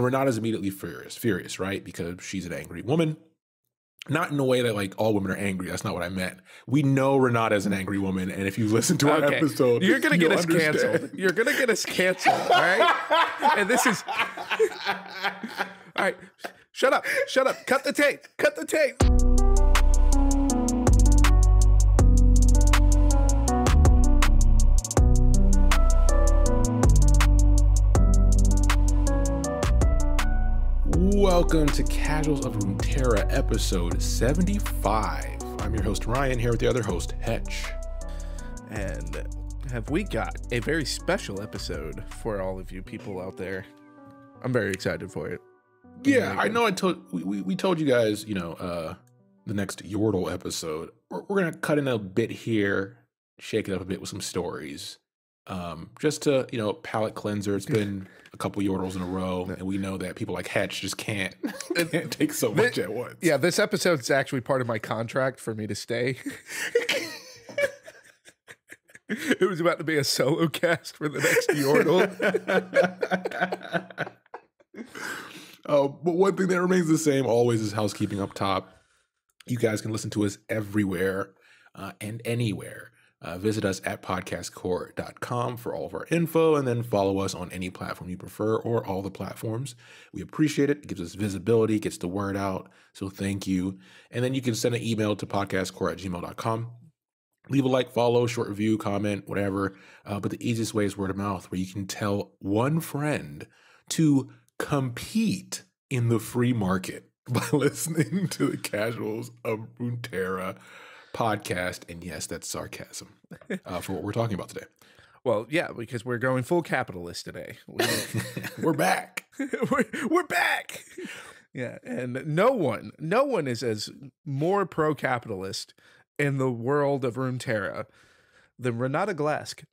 Renata's immediately furious, right? Because she's an angry woman. Not in a way that like all women are angry. That's not what I meant. We know Renata is an angry woman, and if you listen to our episode, you're gonna get us canceled. You're gonna get us canceled, all right? And this is all right. Shut up! Shut up! Cut the tape! Cut the tape! Welcome to Casuals of Runeterra, episode 75. I'm your host, Ryan, here with the other host, Hetch. And have we got a very special episode for all of you people out there? I'm very excited for it. Yeah, I know we told you guys, the next Yordle episode, we're going to cut in a bit here, shake it up a bit with some stories. Just to, palate cleanser. It's been a couple Yordles in a row, and we know that people like Hetch just can't take so much at once. Yeah, this episode's actually part of my contract for me to stay. It was about to be a solo cast for the next Yordle. But one thing that remains the same always is housekeeping up top. You guys can listen to us everywhere and anywhere. Visit us at podcastcore.com for all of our info, and then follow us on any platform you prefer or all the platforms. We appreciate it. It gives us visibility, gets the word out. So thank you. And then you can send an email to podcastcore@gmail.com. Leave a like, follow, short review, comment, whatever. But the easiest way is word of mouth, where you can tell one friend to compete in the free market by listening to the Casuals of Runeterra podcast. And yes, that's sarcasm for what we're talking about today. Well, yeah, because we're going full capitalist today. We're back. we're back. Yeah, and no one is as more pro-capitalist in the world of Runeterra than Renata Glasc.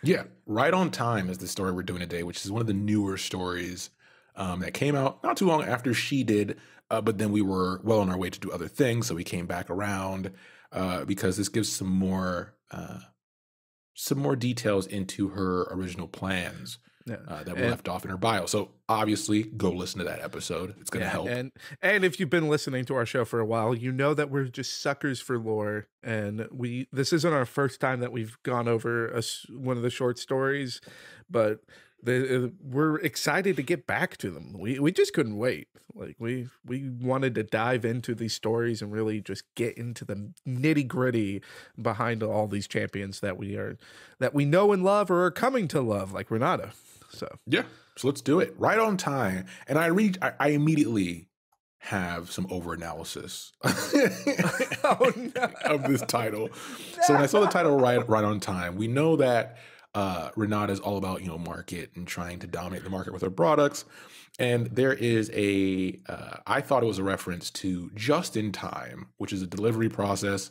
Yeah, Right on Time is the story we're doing today, which is one of the newer stories that came out not too long after she did. But then we were well on our way to do other things, so we came back around because this gives some more details into her original plans that were left off in her bio. So obviously, go listen to that episode. It's going to help. And if you've been listening to our show for a while, you know that we're just suckers for lore, and this isn't our first time that we've gone over one of the short stories, but we're excited to get back to them. We just couldn't wait. Like we wanted to dive into these stories and really just get into the nitty gritty behind all these champions that we know and love or are coming to love, like Renata. So let's do it. Right on Time. And I immediately have some over analysis of this title. So when I saw the title right on Time, we know that Renata is all about, market and trying to dominate the market with her products. And there is I thought it was a reference to just in time, which is a delivery process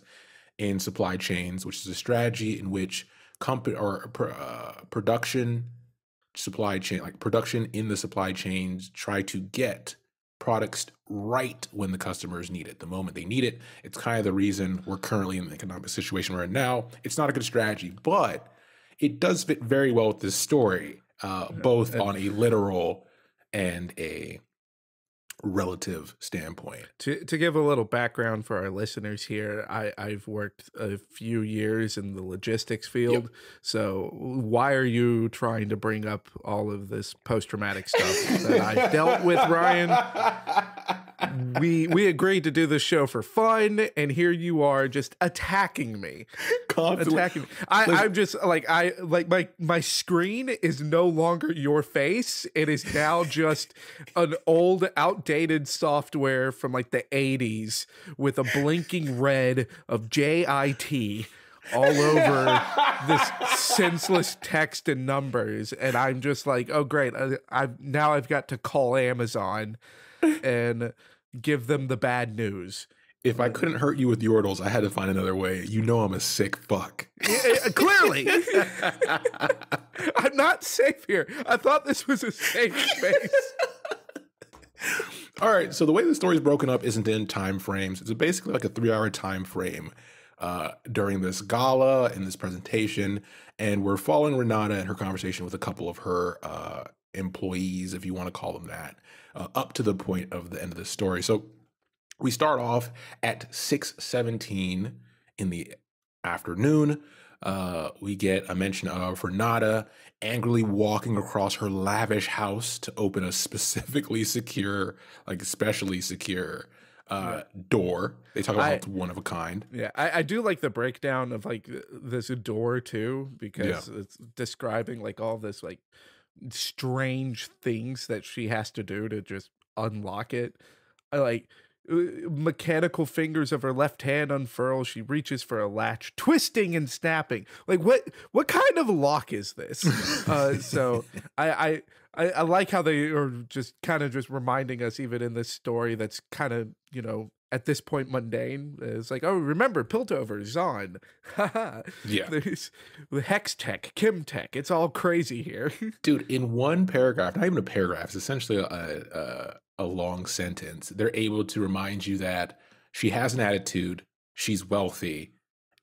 in supply chains, which is a strategy in which production in the supply chains try to get products right when the customers need it, the moment they need it. It's kind of the reason we're currently in the economic situation we're in now. It's not a good strategy, but it does fit very well with this story, both on a literal and a relative standpoint. To give a little background for our listeners here, I've worked a few years in the logistics field. Yep. So why are you trying to bring up all of this post-traumatic stuff that I've dealt with, Ryan? We agreed to do this show for fun, and here you are just attacking me. Constantly. I'm just my screen is no longer your face. It is now just an old, outdated software from like the 80s with a blinking red of JIT all over this senseless text and numbers, and I'm just like, oh great, I've got to call Amazon and give them the bad news. If I couldn't hurt you with Yordles, I had to find another way. I'm a sick fuck. Clearly. I'm not safe here. I thought this was a safe space. All right, so the way the story is broken up isn't in time frames. It's basically like a 3-hour time frame during this gala and this presentation, and we're following Renata and her conversation with a couple of her employees, if you want to call them that, up to the point of the end of the story. So we start off at 6:17 in the afternoon. We get a mention of Renata angrily walking across her lavish house to open a specifically secure, like especially secure door. They talk about how it's one of a kind. Yeah, I do like the breakdown of like this door too, because it's describing like all this like strange things that she has to do to just unlock it. I like mechanical fingers of her left hand unfurl. She reaches for a latch, twisting and snapping. Like what kind of lock is this? So I like how they are just kind of just reminding us, even in this story that's kind of, you know, at this point mundane. It's like, oh, remember Piltover's on. Yeah. There's the Hex Tech, Kim Tech. It's all crazy here. Dude, in one paragraph, not even a paragraph, it's essentially a long sentence. They're able to remind you that she has an attitude, she's wealthy,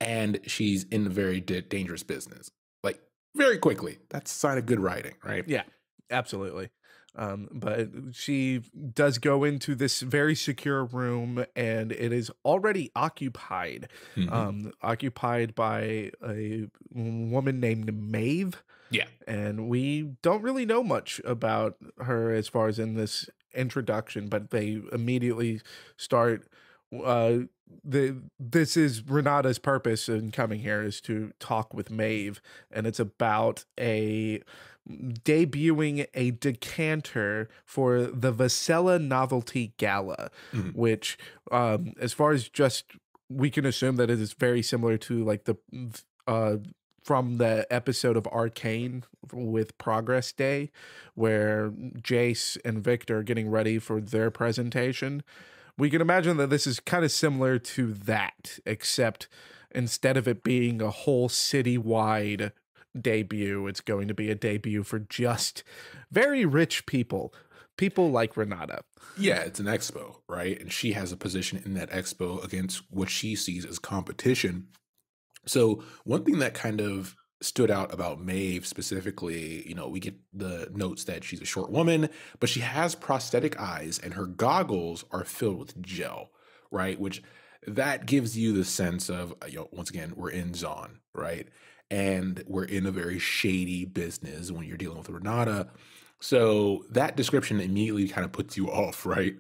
and she's in a very dangerous business. Like, very quickly. That's a sign of good writing, right? Yeah, absolutely. But she does go into this very secure room, and it is already occupied. Occupied by a woman named Maeve. Yeah. And we don't really know much about her as far as in this introduction, but they immediately start this is Renata's purpose in coming here, is to talk with Maeve, and it's about debuting a decanter for the Vasella Novelty Gala, which as far as just we can assume that it is very similar to like the from the episode of Arcane with Progress Day, where Jace and Victor are getting ready for their presentation. We can imagine that this is kind of similar to that, except instead of it being a whole citywide debut, it's going to be a debut for just very rich people. People like Renata. Yeah, it's an expo, right? And she has a position in that expo against what she sees as competition. So one thing that kind of stood out about Maeve specifically, you know, we get the notes that she's a short woman, but she has prosthetic eyes and her goggles are filled with gel, right? Which that gives you the sense of, you know, once again, we're in Zon, right? And we're in a very shady business when you're dealing with Renata. So that description immediately kind of puts you off, right?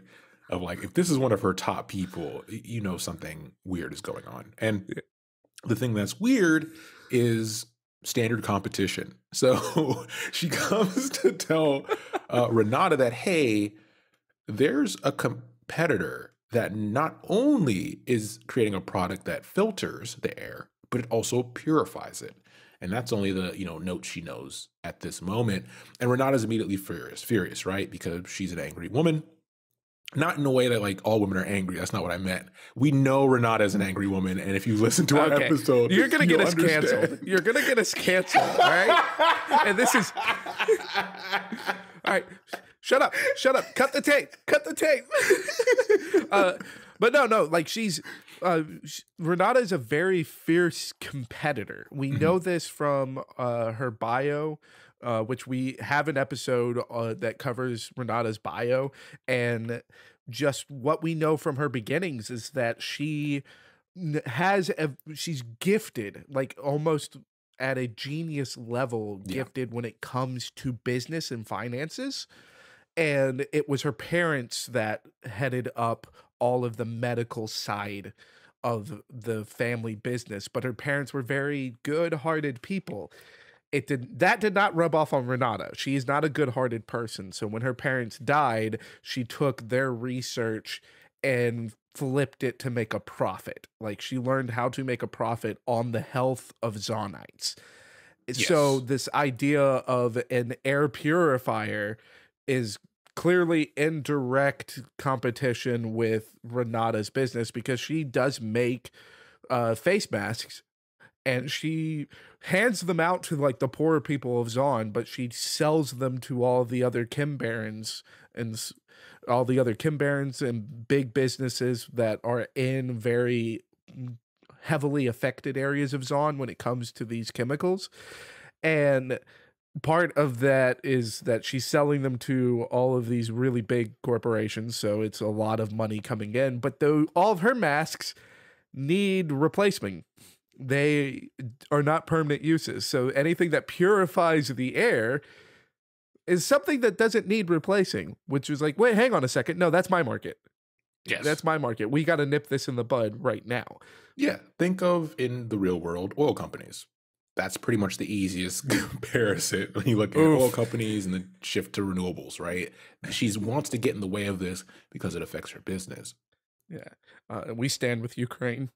Of like, if this is one of her top people, you know, something weird is going on. And the thing that's weird is standard competition. So she comes to tell Renata that, hey, there's a competitor that not only is creating a product that filters the air, but it also purifies it. And that's only the, you know, note she knows at this moment. And Renata's immediately furious, right? Because she's an angry woman. Not in a way that like all women are angry. That's not what I meant. We know Renata is an angry woman, and if you listen to our episode, you're gonna get us canceled. You're gonna get us canceled, all right? And this is all right. Shut up! Cut the tape. But no. Like Renata is a very fierce competitor. We know this from her bio. Which we have an episode that covers Renata's bio, and just what we know from her beginnings is that she's gifted, like almost at a genius level, gifted when it comes to business and finances. And it was her parents that headed up all of the medical side of the family business, but her parents were very good-hearted people. That did not rub off on Renata. She is not a good-hearted person. So when her parents died, she took their research and flipped it to make a profit. Like, she learned how to make a profit on the health of Zonites. Yes. So this idea of an air purifier is clearly in direct competition with Renata's business, because she does make face masks, and she hands them out to like the poorer people of Zon, but she sells them to all the other Kim Barons and big businesses that are in very heavily affected areas of Zon when it comes to these chemicals. And part of that is that she's selling them to all of these really big corporations, so it's a lot of money coming in. But though all of her masks need replacement, they are not permanent uses. So anything that purifies the air is something that doesn't need replacing, which is like, wait, hang on a second. No, that's my market. Yes. That's my market. We got to nip this in the bud right now. Yeah. Think of, in the real world, oil companies. That's pretty much the easiest comparison when you look at oil companies and the shift to renewables, right? She wants to get in the way of this because it affects her business. Yeah. We stand with Ukraine.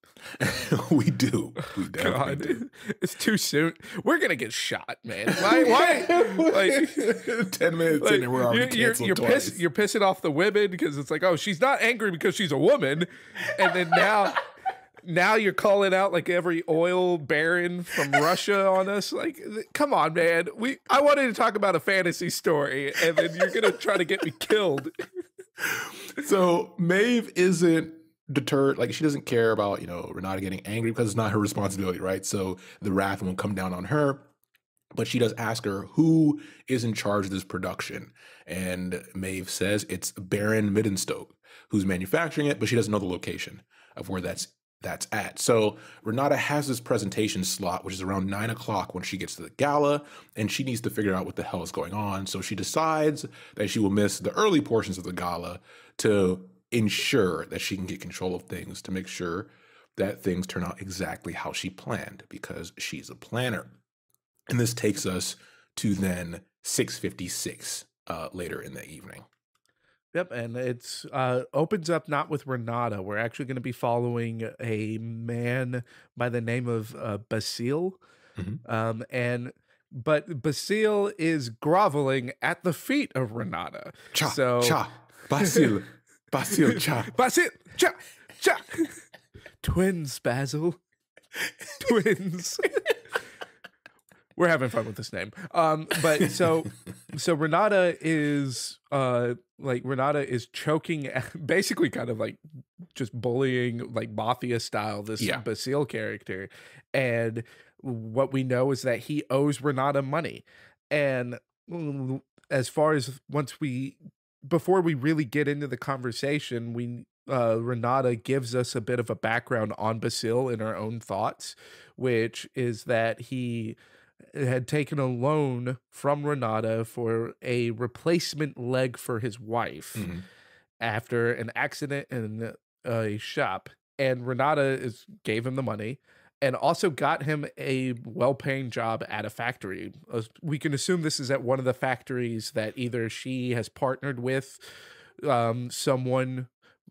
We do. We definitely do. It's too soon. We're going to get shot, man. Why? Like, 10 minutes in and we're already canceled twice. You're pissing off the women because it's like, oh, she's not angry because she's a woman. And then now you're calling out like every oil baron from Russia on us. Like, come on, man. I wanted to talk about a fantasy story, and then you're going to try to get me killed. So Maeve isn't deterred. Like, she doesn't care about, Renata getting angry because it's not her responsibility, right? So the wrath won't come down on her. But she does ask her who is in charge of this production. And Maeve says it's Baron Middenstoke who's manufacturing it, but she doesn't know the location of where that's at. So Renata has this presentation slot, which is around 9 o'clock when she gets to the gala, and she needs to figure out what the hell is going on. So she decides that she will miss the early portions of the gala to ensure that she can get control of things, to make sure that things turn out exactly how she planned, because she's a planner. And this takes us to then 6:56 later in the evening. Yep, and it's opens up not with Renata. We're actually going to be following a man by the name of Basile. Mm-hmm. But Basile is groveling at the feet of Renata. Basile, cha. Twins, Basil. Twins. We're having fun with this name. But so Renata is choking, basically kind of like just bullying, like mafia style, this Basile character. And what we know is that he owes Renata money. And as far as before we really get into the conversation, Renata gives us a bit of a background on Basile in her own thoughts, which is that he had taken a loan from Renata for a replacement leg for his wife after an accident in a shop. And Renata gave him the money and also got him a well-paying job at a factory. We can assume this is at one of the factories that either she has partnered with someone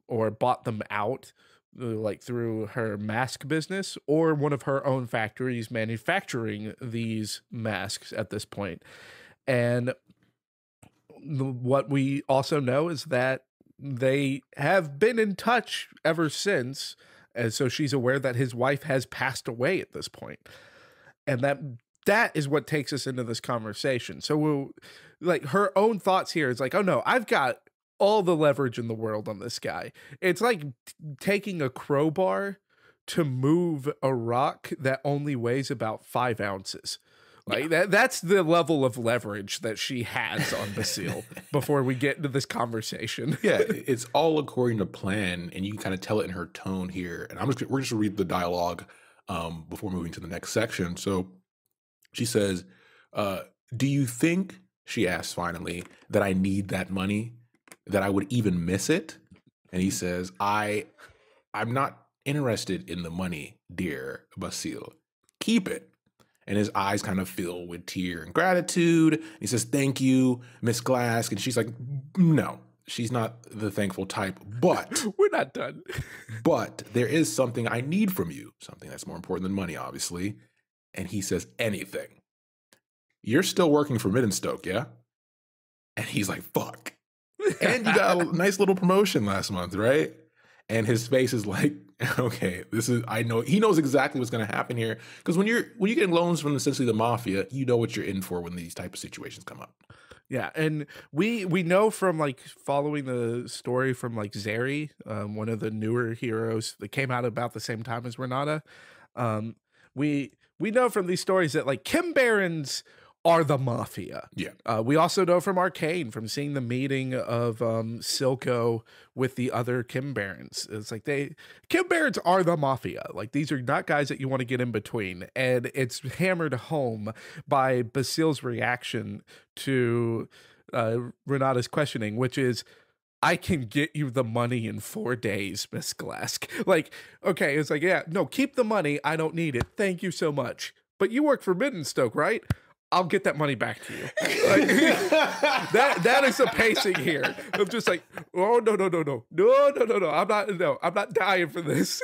or bought them out, like through her mask business, or one of her own factories manufacturing these masks at this point. And what we also know is that they have been in touch ever since. And so she's aware that his wife has passed away at this point. And that is what takes us into this conversation. So like her own thoughts here is like, oh no, I've got all the leverage in the world on this guy. It's like taking a crowbar to move a rock that only weighs about 5 ounces. Like that's the level of leverage that she has on Basile before we get into this conversation. Yeah, it's all according to plan, and you can kind of tell it in her tone here. And we're just gonna read the dialogue before moving to the next section. So she says, do you think, she asks finally, that I need that money? That I would even miss it? And he says, I'm not interested in the money, dear Basile. Keep it. And his eyes kind of fill with tear and gratitude. He says, thank you, Miss Glasc. And she's like, no, she's not the thankful type, but we're not done. But there is something I need from you, something that's more important than money, obviously. And he says, anything. You're still working for Middenstoke, yeah? And he's like, fuck. And you got a nice little promotion last month, right? And his face is like, okay, I know, he knows exactly what's going to happen here. Because when you get loans from essentially the mafia, you know what you're in for when these type of situations come up. Yeah, and we know from like following the story from like Zeri, one of the newer heroes that came out about the same time as Renata. We know from these stories that like Kim Barons are the mafia. Yeah. We also know from Arcane, from seeing the meeting of Silco with the other Kim Barons. It's like Kim Barons are the mafia. Like, these are not guys that you want to get in between. And it's hammered home by Basil's reaction to Renata's questioning, which is, I can get you the money in 4 days, Miss Glasc. Like, okay, it's like, yeah, no, keep the money. I don't need it. Thank you so much. But you work for Middenstoke, right? I'll get that money back to you. Like, that is the pacing here. I'm just like, oh no. I'm not dying for this.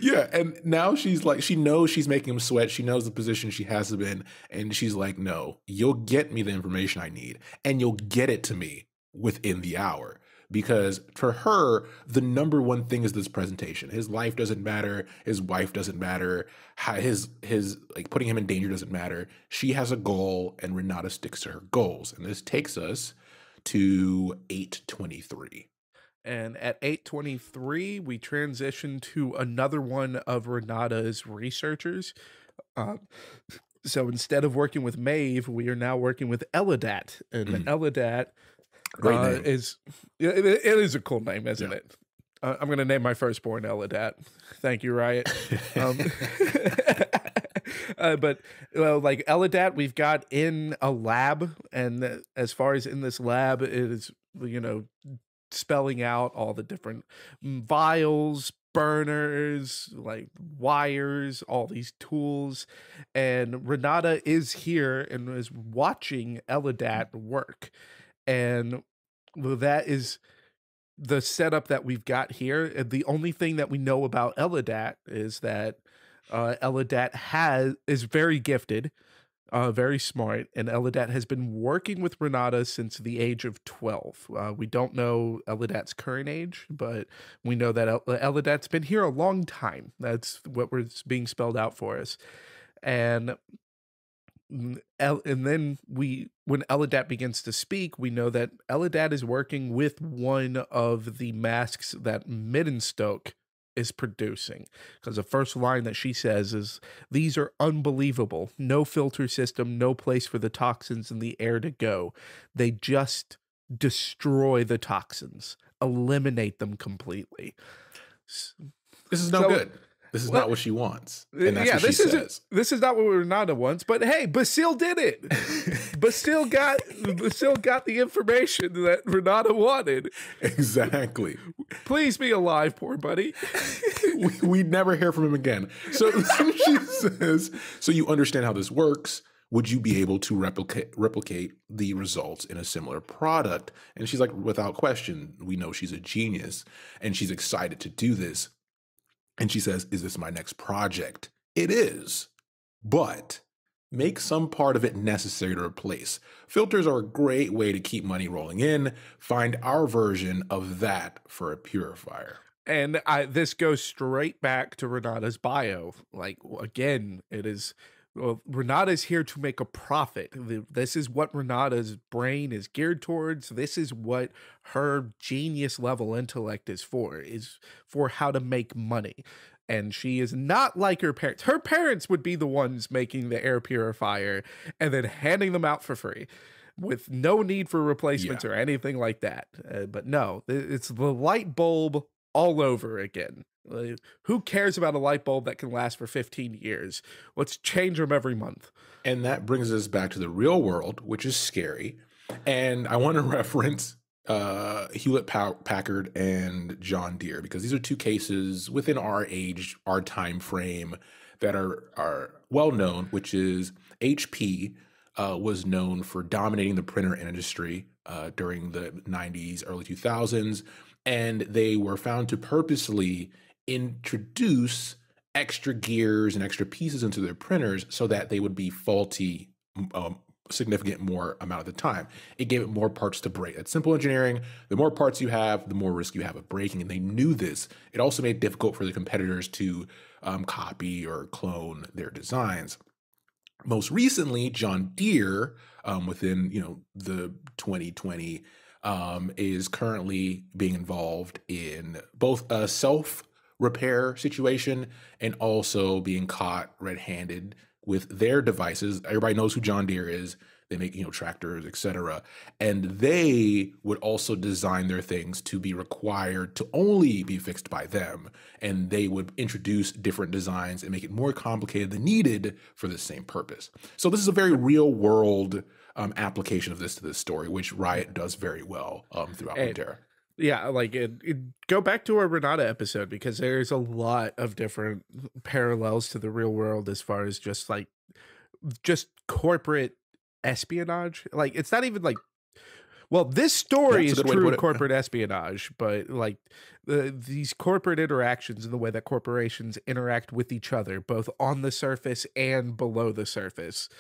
Yeah, and now she's like, she knows she's making him sweat. She knows the position she has him in, and she's like, no, you'll get me the information I need, and you'll get it to me within the hour. Because for her, the number one thing is this presentation. His life doesn't matter. His wife doesn't matter. His like putting him in danger doesn't matter. She has a goal, and Renata sticks to her goals. And this takes us to 8:23. And at 8:23, we transition to another one of Renata's researchers. So instead of working with Maeve, we are now working with Eladat. And Eladat is it is a cool name, isn't it? I'm going to name my firstborn Eladat. Thank you, Riot. But like Eladat, we've got in a lab, and as far as in this lab, it is, spelling out all the different vials, burners, like wires, all these tools. And Renata is here and is watching Eladat work. And that is the setup that we've got here. And the only thing that we know about Eladat is that Eladat is very gifted, very smart, and Eladat has been working with Renata since the age of 12. We don't know Eladat's current age, but we know that Eladat's been here a long time. That's what was being spelled out for us. And then when Eladat begins to speak, we know that Eladat is working with one of the masks that Middenstoke is producing, because the first line that she says is, "These are unbelievable. No filter system, no place for the toxins in the air to go. They just destroy the toxins, eliminate them completely." This is no good. This is not what she wants. And that's what she says. This is not what Renata wants, but hey, Basil did it. Basil got the information that Renata wanted. Exactly. Please be alive, poor buddy. We'd never hear from him again. So she says, so you understand how this works. Would you be able to replicate the results in a similar product? And she's like, without question, we know she's a genius and she's excited to do this. And she says, is this my next project? It is, but make some part of it necessary to replace. Filters are a great way to keep money rolling in. Find our version of that for a purifier. And this goes straight back to Renata's bio. Like, again, it is... Well, Renata's here to make a profit. This is what Renata's brain is geared towards. This is what her genius level intellect is for how to make money. And she is not like her parents. Her parents would be the ones making the air purifier and then handing them out for free with no need for replacements or anything like that. But no, it's the light bulb all over again. Who cares about a light bulb that can last for 15 years? Let's change them every month. And that brings us back to the real world, which is scary. And I want to reference Hewlett Packard and John Deere, because these are two cases within our age, our time frame, that are well known, which is HP was known for dominating the printer industry during the 90s, early 2000s. And they were found to purposely introduce extra gears and extra pieces into their printers so that they would be faulty significant more amount of the time. It gave it more parts to break. That's simple engineering. The more parts you have, the more risk you have of breaking. And they knew this. It also made it difficult for the competitors to copy or clone their designs. Most recently, John Deere, within the 2020, is currently being involved in both a self-repair situation and also being caught red-handed with their devices. Everybody knows who John Deere is. They make, tractors, etc. And they would also design their things to be required to only be fixed by them. And they would introduce different designs and make it more complicated than needed for the same purpose. So this is a very real world application of this to this story, which Riot does very well throughout Runeterra. Yeah, like go back to our Renata episode, because there's a lot of different parallels to the real world as far as just corporate espionage. Like, it's not even like, well, this story is true corporate espionage, but like these corporate interactions and the way that corporations interact with each other, both on the surface and below the surface,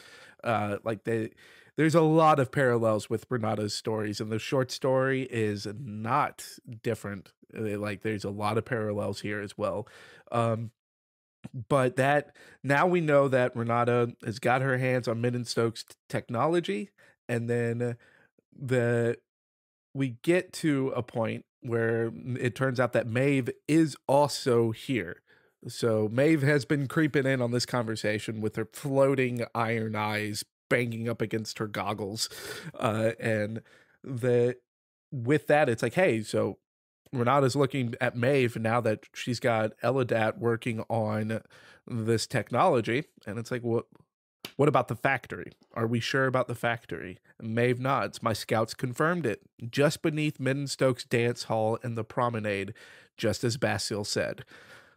there's a lot of parallels with Renata's stories, and the short story is not different. Like, there's a lot of parallels here as well. But that now we know that Renata has got her hands on Min and Stokes technology, and then we get to a point where it turns out that Maeve is also here. So Maeve has been creeping in on this conversation with her floating iron eyes banging up against her goggles. And with that, it's like, hey, so Renata's looking at Maeve now that she's got Eladat working on this technology. And it's like, what about the factory? Are we sure about the factory? And Maeve nods. My scouts confirmed it. Just beneath Min and Stokes' dance hall in the promenade, just as Basil said.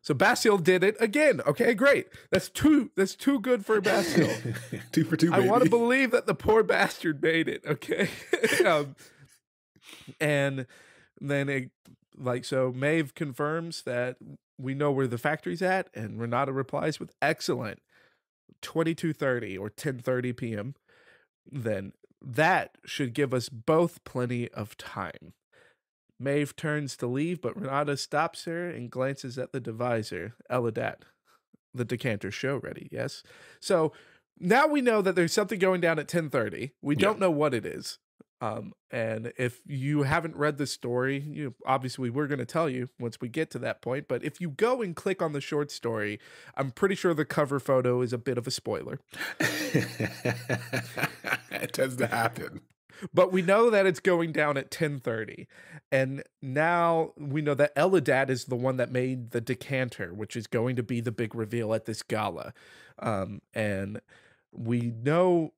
So Basil did it again. Okay, great. That's two good for Basil. 2 for 2, baby. I want to believe that the poor bastard made it. Okay. And then so Maeve confirms that we know where the factory's at, and Renata replies with excellent. 22:30 or 10:30 p.m. Then that should give us both plenty of time. Maeve turns to leave, but Renata stops her and glances at the divisor. Eladat, the decanter show ready, yes? So now we know that there's something going down at 10:30. We don't know what it is. And if you haven't read the story, obviously we're going to tell you once we get to that point. But if you go and click on the short story, I'm pretty sure the cover photo is a bit of a spoiler. It tends to happen. But we know that it's going down at 10:30. And now we know that Eladat is the one that made the decanter, which is going to be the big reveal at this gala. And we know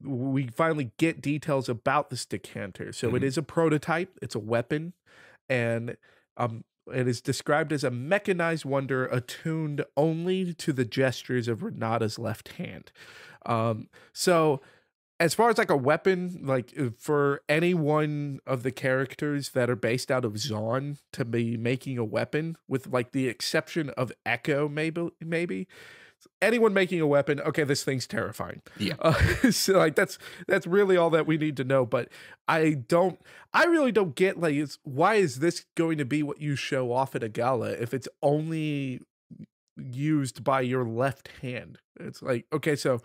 we finally get details about this decanter. So it is a prototype. It's a weapon. And it is described as a mechanized wonder attuned only to the gestures of Renata's left hand. So as far as like a weapon, like for any one of the characters that are based out of Zaun to be making a weapon, with like the exception of Echo, maybe anyone making a weapon, okay, this thing's terrifying. Yeah. So like that's really all that we need to know. But I really don't get, like, why is this going to be what you show off at a gala if it's only used by your left hand? It's like, okay, so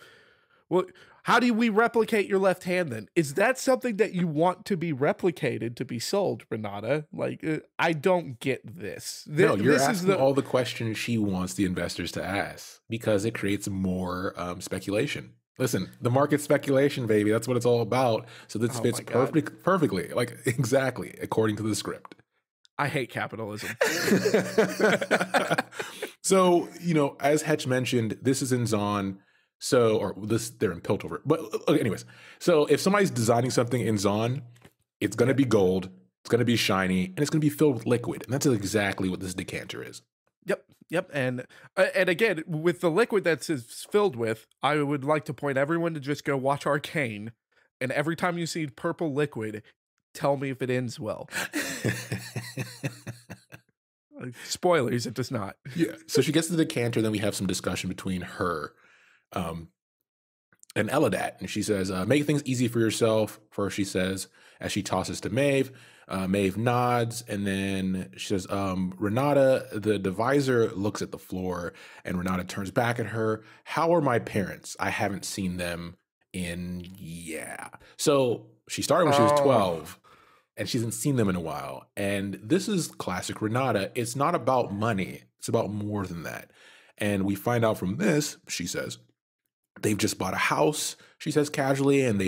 well, how do we replicate your left hand then? Is that something that you want to be replicated to be sold, Renata? Like, I don't get this. No, you're asking all the questions she wants the investors to ask, because it creates more speculation. Listen, the market speculation, baby, that's what it's all about. So this fits perfectly, like exactly according to the script. I hate capitalism. So, as Hetch mentioned, this is in Zaun. So, they're in Piltover. But anyways, so if somebody's designing something in Zaun, it's going to be gold, it's going to be shiny, and it's going to be filled with liquid. And that's exactly what this decanter is. Yep. And again, with the liquid that's filled with, I would like to point everyone to just go watch Arcane. And every time you see purple liquid, tell me if it ends well. Spoilers, it does not. Yeah. So she gets to the decanter, then we have some discussion between her and Eladat, and she says, make things easy for yourself, first, she says, as she tosses to Maeve. Maeve nods, and then she says, Renata, the divisor looks at the floor, and Renata turns back at her. How are my parents? I haven't seen them in, So she started when she was 12, and she hasn't seen them in a while. And this is classic Renata. It's not about money. It's about more than that. And we find out from this, she says, They've just bought a house, she says casually, and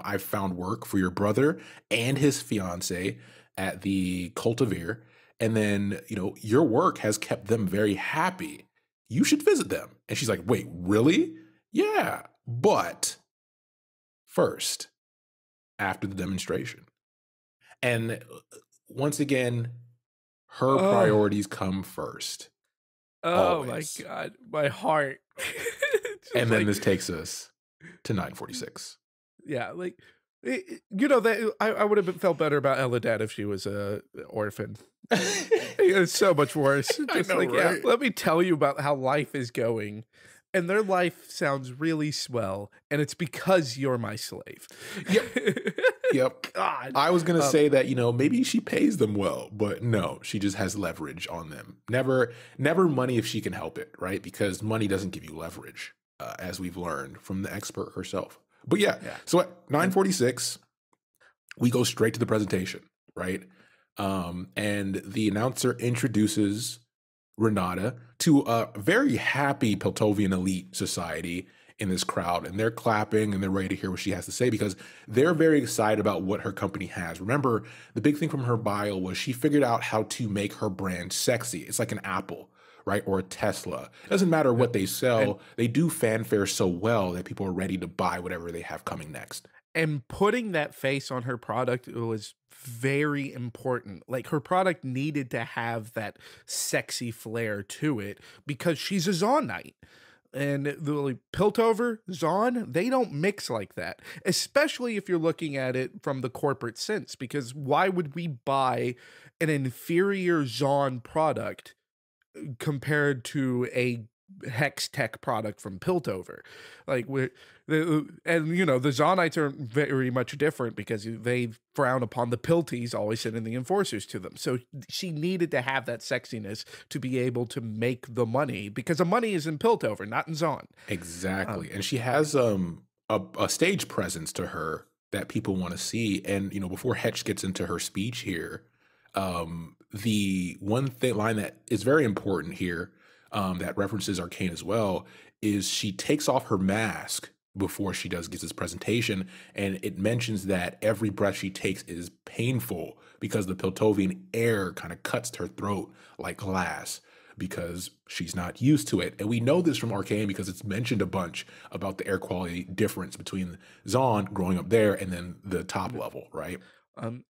I've found work for your brother and his fiance at the Cultivar. And then, your work has kept them very happy. You should visit them. And she's like, wait, really? Yeah. But first, after the demonstration. And once again, her priorities come first. Oh Always. my God, my heart. And then this takes us to 946. Yeah, like, that I would have felt better about Ella Dad if she was a orphan. It's so much worse. Just know, like, right? yeah, let me tell you about how life is going. And their life sounds really swell, and it's because you're my slave. Yep. God. I was going to say that, maybe she pays them well, but no, she just has leverage on them. Never money if she can help it, right? Because money doesn't give you leverage, as we've learned from the expert herself. But yeah. So at 946, we go straight to the presentation, right? And the announcer introduces Renata to a very happy Piltovian elite society in this crowd, and they're clapping and they're ready to hear what she has to say because they're very excited about what her company has. Remember, the big thing from her bio was she figured out how to make her brand sexy. It's like an Apple, right? Or a Tesla. It doesn't matter what they sell. They do fanfare so well that people are ready to buy whatever they have coming next. And putting that face on her product was very important. Like, her product needed to have that sexy flair to it because she's a Zonite. And the Piltover, Zon, they don't mix like that, especially if you're looking at it from the corporate sense, because why would we buy an inferior Zon product compared to a Hex Tech product from Piltover? Like, the Zonites are very much different because they frown upon the Pilties, always sending the enforcers to them. So she needed to have that sexiness to be able to make the money, because the money is in Piltover, not in Zon. Exactly. And she has a stage presence to her that people want to see. And, before Hetch gets into her speech here, the one line that is very important here, that references Arcane as well, is she takes off her mask before she gives this presentation, and it mentions that every breath she takes is painful because the Piltovian air kind of cuts her throat like glass because she's not used to it. And we know this from Arcane because it's mentioned a bunch about the air quality difference between Zon growing up there and then the top level, right?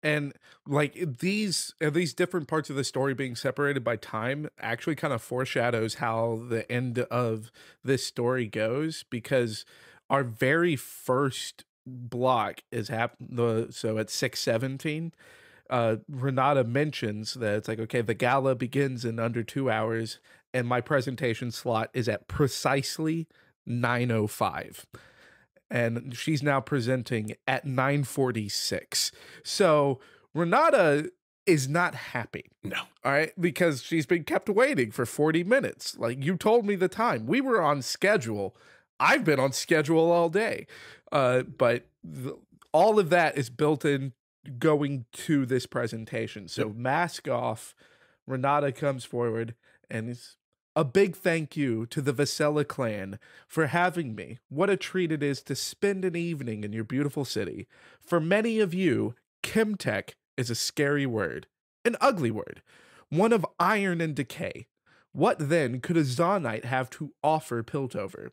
And like these different parts of the story being separated by time actually kind of foreshadows how the end of this story goes, because our very first block is so at 6:17, Renata mentions that it's like, okay, the gala begins in under 2 hours and my presentation slot is at precisely 9:05. And she's now presenting at 9:46. So Renata is not happy. No. All right. Because she's been kept waiting for 40 minutes. Like, you told me the time. We were on schedule. I've been on schedule all day. But all of that is built in going to this presentation. So mask off, Renata comes forward and is a big thank you to the Vasella clan for having me. What a treat it is to spend an evening in your beautiful city. For many of you, Chemtech is a scary word, an ugly word, one of iron and decay. What then could a Zonite have to offer Piltover?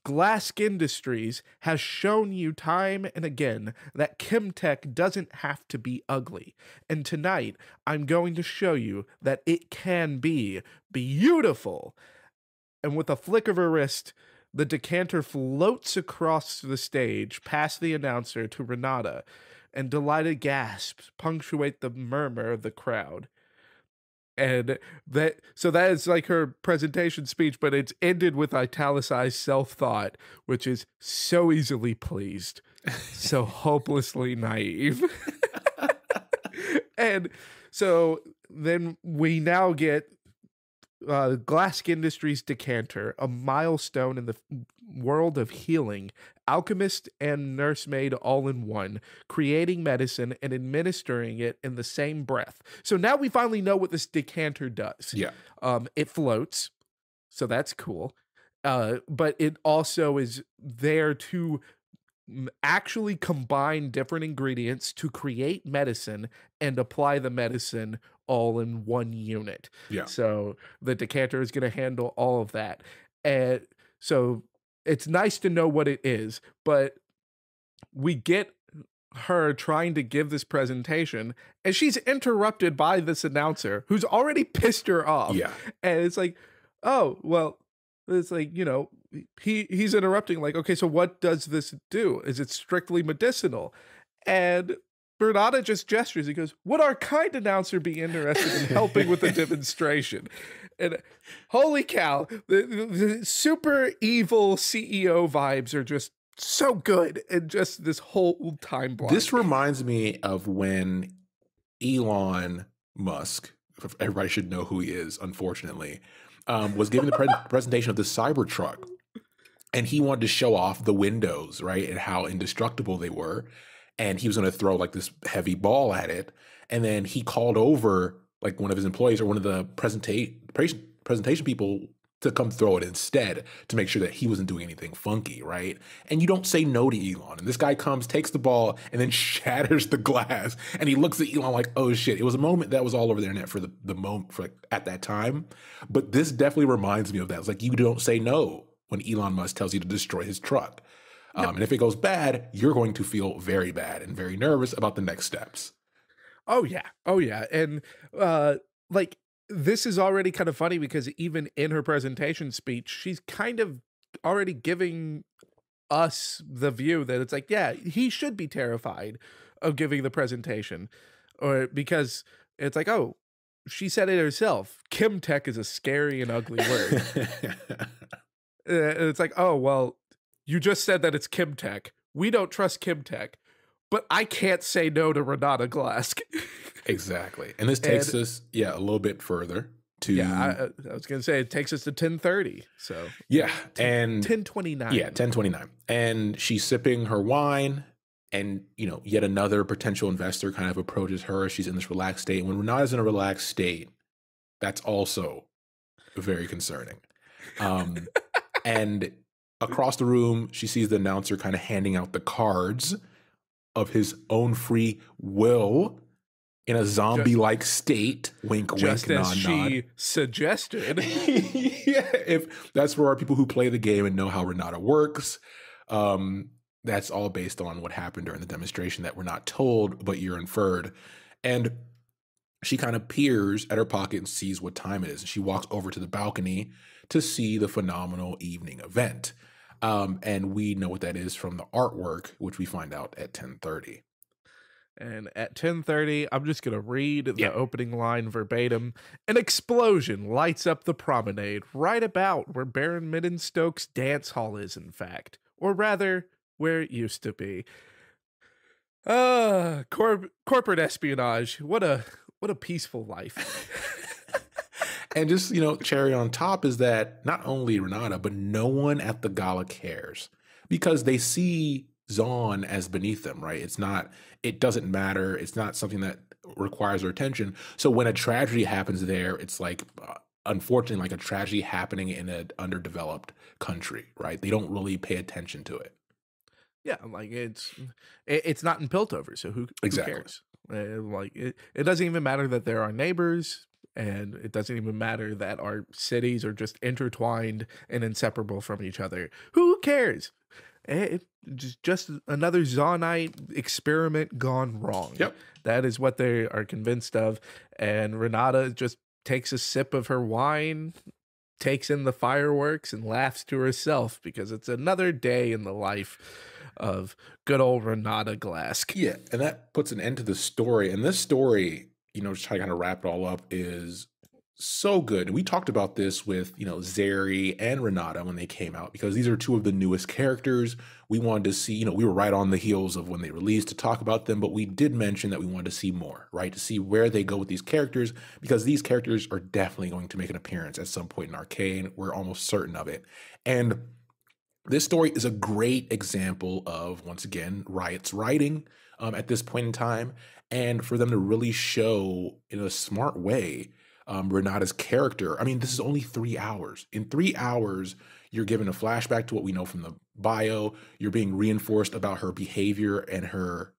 Glasc Industries has shown you time and again that Chemtech doesn't have to be ugly. And tonight, I'm going to show you that it can be beautiful. And with a flick of her wrist, the decanter floats across the stage past the announcer to Renata, and delighted gasps punctuate the murmur of the crowd. And that is like her presentation speech, but it's ended with italicized self-thought, which is so easily pleased, so hopelessly naive. And so then we now get Glasc Industries decanter, a milestone in the world of healing, alchemist and nursemaid all in one, creating medicine and administering it in the same breath. So now we finally know what this decanter does. Yeah. It floats, so that's cool. But it also is there to actually combine different ingredients to create medicine and apply the medicine all in one unit. Yeah. So the decanter is going to handle all of that. And so it's nice to know what it is, but we get her trying to give this presentation and she's interrupted by this announcer who's already pissed her off. Yeah. And it's like, oh, well, it's like, he's interrupting, like, okay, so what does this do? Is it strictly medicinal? And Renata just gestures. He goes, would our kind announcer be interested in helping with the demonstration? And holy cow, the super evil CEO vibes are just so good, and just this whole time block. This reminds me of when Elon Musk, everybody should know who he is, unfortunately, was giving the presentation of the Cybertruck. And he wanted to show off the windows, right, and how indestructible they were. And he was going to throw like this heavy ball at it. And then he called over like one of his employees or one of the presentation people to come throw it instead to make sure that he wasn't doing anything funky, right? And you don't say no to Elon. And this guy comes, takes the ball, and then shatters the glass. And he looks at Elon like, oh shit. It was a moment that was all over the internet for the moment for like, at that time. But this definitely reminds me of that. It's like you don't say no when Elon Musk tells you to destroy his truck. And if it goes bad, you're going to feel very bad and very nervous about the next steps. Oh yeah. And like, this is already kind of funny because even in her presentation speech, she's kind of already giving us the view that it's like, yeah, he should be terrified of giving the presentation, or because it's like, oh, she said it herself. Chemtech is a scary and ugly word. It's like, oh, well, you just said that it's Chemtech. We don't trust Chemtech, but I can't say no to Renata Glasc. Exactly. And this takes us, a little bit further to... Yeah, I was going to say it takes us to 10:30. So... Yeah, and... 10:29. Yeah, 10:29. And she's sipping her wine, and, yet another potential investor kind of approaches her. She's in this relaxed state. And when Renata's in a relaxed state, that's also very concerning. And across the room, she sees the announcer kind of handing out the cards of his own free will in a zombie-like state. Wink, just wink, as nod, she nod. suggested. Yeah, if that's for our people who play the game and know how Renata works. That's all based on what happened during the demonstration that we're not told, but you're inferred. And she kind of peers at her pocket and sees what time it is. And she walks over to the balcony to see the phenomenal evening event. And we know what that is from the artwork, which we find out at 10:30. And at 10:30, I'm just going to read the opening line verbatim. An explosion lights up the promenade right about where Baron Middenstoke's dance hall is, in fact. Or rather, where it used to be. Corporate espionage. What a peaceful life. And just, cherry on top is that not only Renata, but no one at the gala cares because they see Zahn as beneath them, right? It doesn't matter. It's not something that requires their attention. So when a tragedy happens there, it's like, unfortunately, like a tragedy happening in an underdeveloped country, right? They don't really pay attention to it. Yeah, like it's not in Piltover, so who cares? Like it doesn't even matter that there are neighbors. And it doesn't even matter that our cities are just intertwined and inseparable from each other. Who cares? It's just another Zahnite experiment gone wrong. Yep. That is what they are convinced of. And Renata just takes a sip of her wine, takes in the fireworks, and laughs to herself because it's another day in the life of good old Renata Glasc. Yeah, and that puts an end to the story. And this story... just try to kind of wrap it all up is so good. And we talked about this with, Zeri and Renata when they came out, because these are two of the newest characters. We wanted to see, we were right on the heels of when they released to talk about them, but we did mention that we wanted to see more, right? To see where they go with these characters, because these characters are definitely going to make an appearance at some point in Arcane. We're almost certain of it. And this story is a great example of, once again, Riot's writing at this point in time. And for them to really show in a smart way Renata's character. I mean, this is only 3 hours. In 3 hours, You're given a flashback to what we know from the bio. You're being reinforced about her behavior and her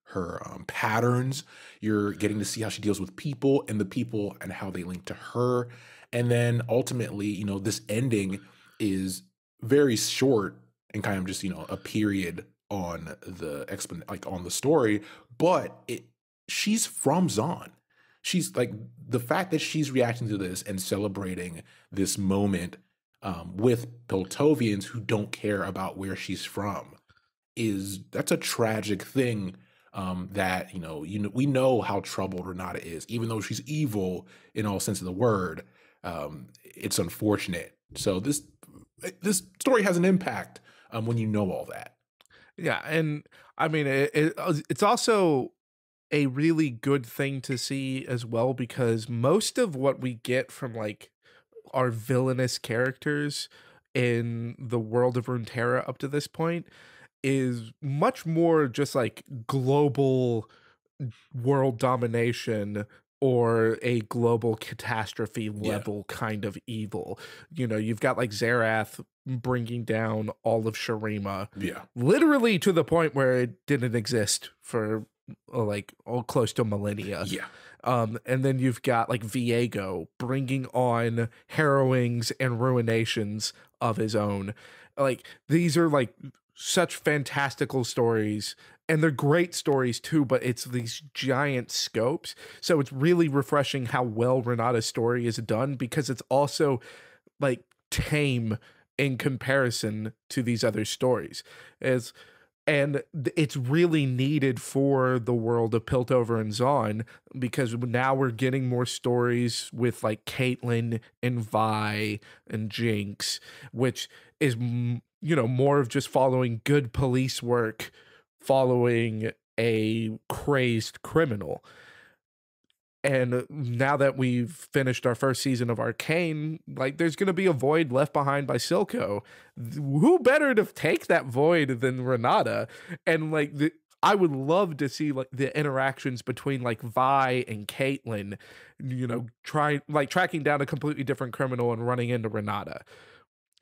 patterns. You're getting to see how she deals with people and the people and how they link to her. And then ultimately, this ending is very short and kind of just, a period on the on the story, but she's from Zon. She's like, the fact that she's reacting to this and celebrating this moment with Piltovians who don't care about where she's from that's a tragic thing. That we know how troubled Renata is, even though she's evil in all sense of the word. It's unfortunate. So this story has an impact when you know all that. Yeah, and I mean it's also a really good thing to see as well, because most of what we get from like our villainous characters in the world of Runeterra up to this point is much more just like global world domination or a global catastrophe level kind of evil. You've got like Xerath bringing down all of Shurima, literally to the point where it didn't exist for close to millennia. And then you've got like Viego bringing on harrowings and ruinations of his own. Like, these are like such fantastical stories, and they're great stories too, but it's these giant scopes. So it's really refreshing how well Renata's story is done, because it's also like tame in comparison to these other stories. And it's really needed for the world of Piltover and Zon, because now we're getting more stories with like Caitlyn and Vi and Jinx, which is, more of just following good police work, following a crazed criminal. And now that we've finished our first season of Arcane, like, there's going to be a void left behind by Silco. Who better to take that void than Renata? And like, I would love to see like the interactions between like Vi and Caitlyn, tracking down a completely different criminal and running into Renata.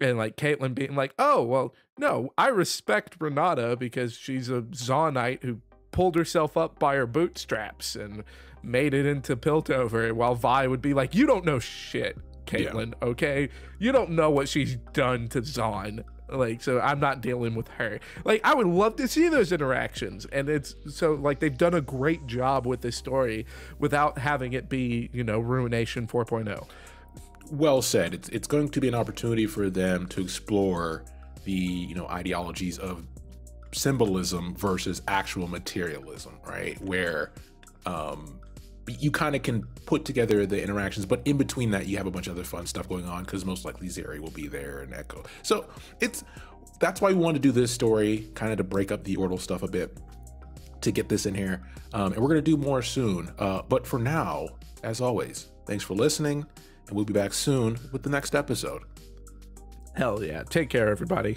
And like Caitlyn being like, oh, well, no, I respect Renata because she's a Zonite who pulled herself up by her bootstraps and made it into Piltover, while Vi would be like, you don't know shit, Caitlyn, okay? You don't know what she's done to Zon. Like, so I'm not dealing with her. Like, I would love to see those interactions. And it's so like they've done a great job with this story without having it be, Ruination 4.0. Well said. It's going to be an opportunity for them to explore the ideologies of symbolism versus actual materialism, right? Where you kind of can put together the interactions, but in between that you have a bunch of other fun stuff going on, because most likely Zeri will be there and Echo. So that's why we wanted to do this story, kind of to break up the Yordle stuff a bit, to get this in here. And we're going to do more soon. But for now, as always, thanks for listening. And we'll be back soon with the next episode. Hell yeah. Take care, everybody.